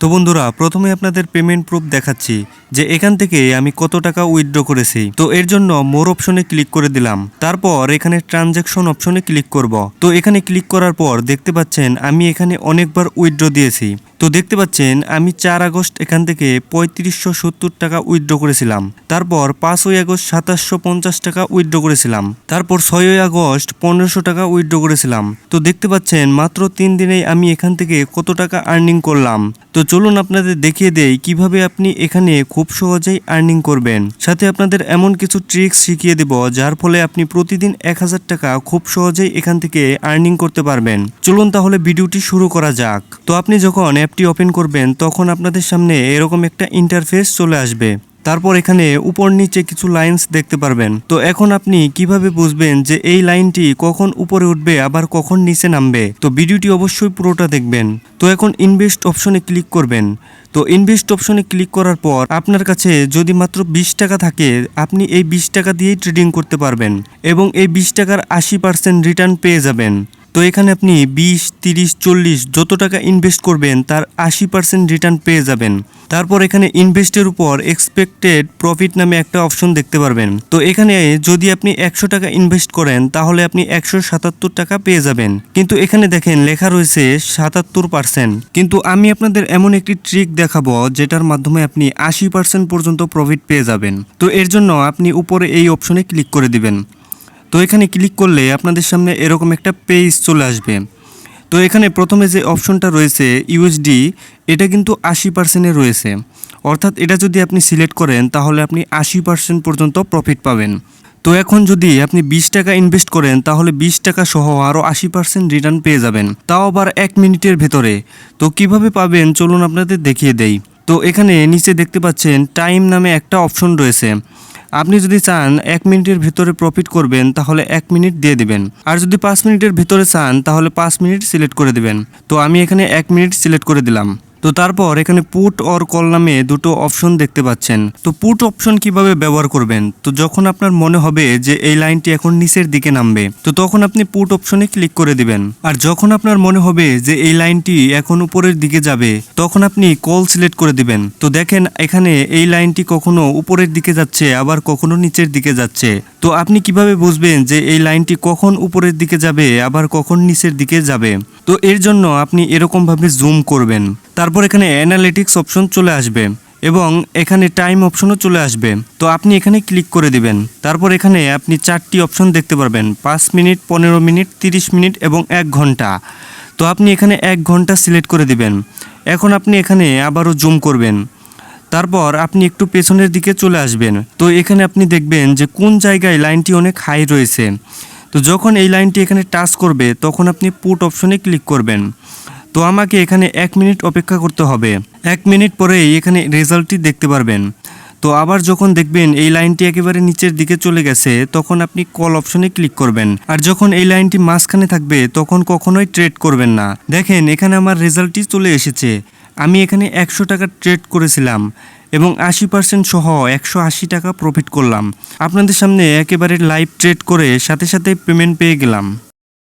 তো বন্ধুরা প্রথমে আপনাদের পেমেন্ট প্রুফ দেখাচ্ছি যে এখান থেকে আমি কত টাকা উইথড্র করেছি। তো এর জন্য মোর অপশনে ক্লিক করে দিলাম, তারপর এখানে ট্রানজ্যাকশন অপশনে ক্লিক করব। তো এখানে ক্লিক করার পর দেখতে পাচ্ছেন আমি এখানে অনেকবার উইথড্র দিয়েছি। তো দেখতে পাচ্ছেন আমি 4 আগস্ট এখান থেকে 3570 টাকা উইথড্র করেছিলাম, তারপর 5ই আগস্ট 2750 টাকা উইথড্র করেছিলাম, তারপর 6ই আগস্ট 1500 টাকা উইথড্র করেছিলাম। তো দেখতে পাচ্ছেন মাত্র 3 দিনেই আমি এখান থেকে কত টাকা আর্নিং করলাম। তো চলুন আপনাদের দেখিয়ে দেই কিভাবে আপনি এখানে খুব সহজেই আর্নিং করবেন, সাথে আপনাদের এমন কিছু ট্রিক্স শিখিয়ে দেব যার ফলে আপনি প্রতিদিন 1000 টাকা খুব সহজেই এখান থেকে আর্নিং করতে পারবেন। চলুন তাহলে ভিডিওটি শুরু করা যাক। তো আপনি যখন অ্যাপটি ওপেন করবেন তখন আপনাদের সামনে এরকম একটা ইন্টারফেস চলে আসবে। তারপর এখানে উপর নিচে কিছু লাইনস দেখতে পারবেন। তো এখন আপনি কিভাবে বুঝবেন যে এই লাইনটি কখন উপরে উঠবে আবার কখন নিচে নামবে? তো ভিডিওটি অবশ্যই পুরোটা দেখবেন। তো এখন ইনভেস্ট অপশনে ক্লিক করবেন। তো ইনভেস্ট অপশনে ক্লিক করার পর আপনার কাছে যদি মাত্র 20 টাকা থাকে আপনি এই 20 টাকা দিয়েই ট্রেডিং করতে পারবেন এবং এই 20 টাকার 80% রিটার্ন পেয়ে যাবেন। তো এখানে আপনি 20, 30, 40 যত টাকা ইনভেস্ট করবেন তার 80% রিটার্ন পেয়ে যাবেন। তারপর এখানে ইনভেস্টের উপর এক্সপেক্টেড প্রফিট নামে একটা অপশন দেখতে পারবেন। তো এখানে যদি আপনি 100 টাকা ইনভেস্ট করেন তাহলে আপনি 177 টাকা পেয়ে যাবেন, কিন্তু এখানে দেখেন লেখা রয়েছে 77%। কিন্তু আমি আপনাদের এমন একটি ট্রিক দেখাবো যেটার মাধ্যমে আপনি 80% পর্যন্ত প্রফিট পেয়ে যাবেন। তো এর জন্য আপনি উপরে এই অপশনে ক্লিক করে দিবেন। তো এখানে ক্লিক করলে আপনাদের সামনে এরকম একটা পেজ চলে আসবে। তো এখানে প্রথমে যে অপশনটা রয়েছে ইউএসডি, এটা কিন্তু 80%-এ রয়েছে, অর্থাৎ এটা যদি আপনি সিলেক্ট করেন তাহলে আপনি 80% পর্যন্ত প্রফিট পাবেন। তো এখন যদি আপনি 20 টাকা ইনভেস্ট করেন তাহলে 20 টাকা সহ আরও 80% রিটার্ন পেয়ে যাবেন, তাও আবার 1 মিনিটের ভেতরে। তো কিভাবে পাবেন চলুন আপনাদের দেখিয়ে দেই। তো এখানে নিচে দেখতে পাচ্ছেন টাইম নামে একটা অপশন রয়েছে। আপনি যদি চান 1 মিনিটের ভিতরে প্রফিট করবেন তাহলে 1 মিনিট দিয়ে দিবেন, আর যদি 5 মিনিটের ভিতরে চান তাহলে 5 মিনিট সিলেক্ট করে দিবেন। তো আমি এখানে 1 মিনিট সিলেক্ট করে দিলাম। তো তারপর এখানে পুট অর কল নামে দুটো অপশন দেখতে পাচ্ছেন। তো পুট অপশন কিভাবে ব্যবহার করবেন? তো যখন আপনার মনে হবে যে এই লাইনটি এখন নিচের দিকে নামবে তো তখন আপনি পুট অপশনে ক্লিক করে দিবেন, আর যখন আপনার মনে হবে যে এই লাইনটি এখন উপরের দিকে যাবে তখন আপনি কল সিলেক্ট করে দিবেন। তো দেখেন এখানে এই লাইনটি কখনো উপরের দিকে যাচ্ছে আবার কখনো নিচের দিকে যাচ্ছে। তো আপনি কিভাবে বুঝবেন যে এই লাইনটি কখন উপরের দিকে যাবে আবার কখন নিচের দিকে যাবে? তো এর জন্য আপনি এরকমভাবে জুম করবেন। তারপর এখানে অ্যানালিটিক্স অপশন চলে আসবে এবং এখানে টাইম অপশনও চলে আসবে। তো আপনি এখানে ক্লিক করে দিবেন। তারপর এখানে আপনি 4টি অপশন দেখতে পারবেন, 5 মিনিট, 15 মিনিট, 30 মিনিট এবং 1 ঘন্টা। তো আপনি এখানে 1 ঘন্টা সিলেক্ট করে দিবেন। এখন আপনি এখানে আবারও জুম করবেন। তারপর আপনি একটু পেছনের দিকে চলে আসবেন। তো এখানে আপনি দেখবেন যে কোন জায়গায় লাইনটি অনেক হাই রয়েছে। তো যখন এই লাইনটি এখানে টাচ করবে তখন আপনি পুট অপশনে ক্লিক করবেন। তো আমাকে এখানে 1 মিনিট অপেক্ষা করতে হবে। 1 মিনিট পরেই এখানে রেজাল্টটি দেখতে পারবেন। তো আবার যখন দেখবেন এই লাইনটি একেবারে নিচের দিকে চলে গেছে তখন আপনি কল অপশনে ক্লিক করবেন, আর যখন এই লাইনটি মাঝখানে থাকবে তখন কখনোই ট্রেড করবেন না। দেখেন এখানে আমার রেজাল্টটি চলে এসেছে। আমি এখানে 100 টাকা ট্রেড করেছিলাম এবং 80% সহ 180 টাকা প্রফিট করলাম। আপনাদের সামনে একেবারে লাইভ ট্রেড করে সাথে সাথে পেমেন্ট পেয়ে গেলাম।